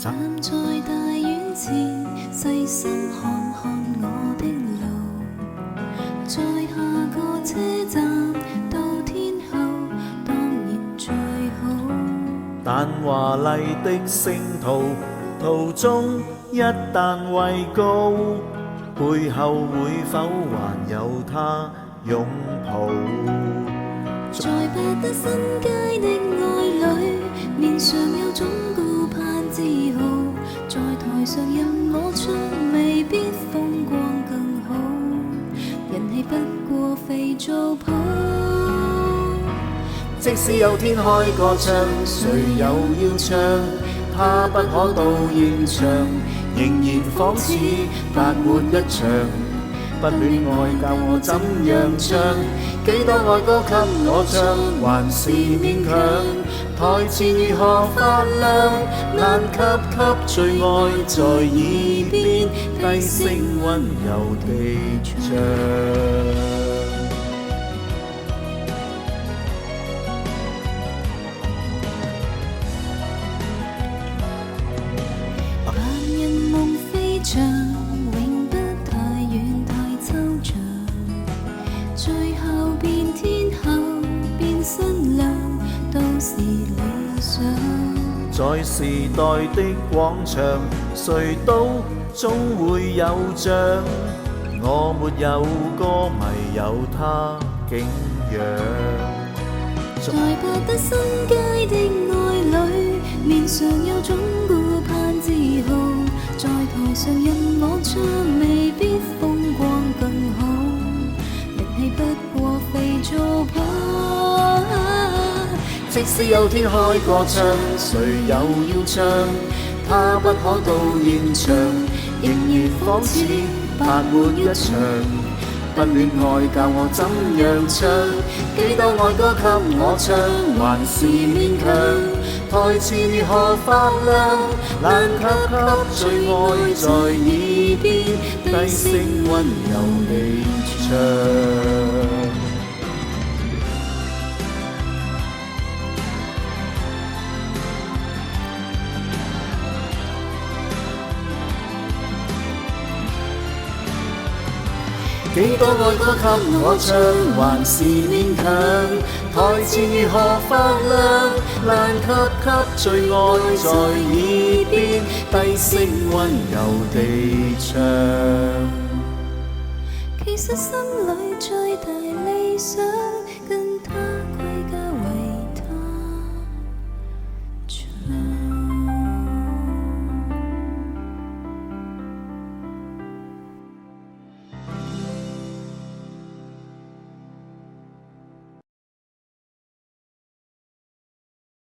站在大院前，細心看看我的路，在下個車站到天后，當然最好。但華麗的星途途中一旦位高，背後會否還有他擁抱？在百德新街的愛侶，面上有種高攀自豪，在台上任我唱，未必風光更好，人氣不過肥皂泡。即使有天開個唱，誰又要唱？他不可到現場，仍然仿似白活一場。不戀愛教我怎樣唱，幾多愛歌給我唱，還是勉強。台前如何發亮，難給最愛在耳邊低聲溫柔地唱。永不太遠太抽象，最後變天后變新娘都是理想。在時代的廣場，誰都總會有像。我沒有歌迷，有他景仰。在百德新街的愛侶，面上有種顧盼自豪。在台上任我唱，未必風光更好，人氣不過肥皂泡。即使有天開個唱，誰又要唱？他不可到現場，仍然仿似白活一場。不戀愛教我怎樣唱，幾多愛歌給我唱，還是勉強。台前如何發亮，難給最愛在耳邊低聲溫柔地唱。幾多愛歌給我唱，還是勉強。台前如何發亮，難給最愛在耳邊低聲溫柔地唱。其實心裏最大理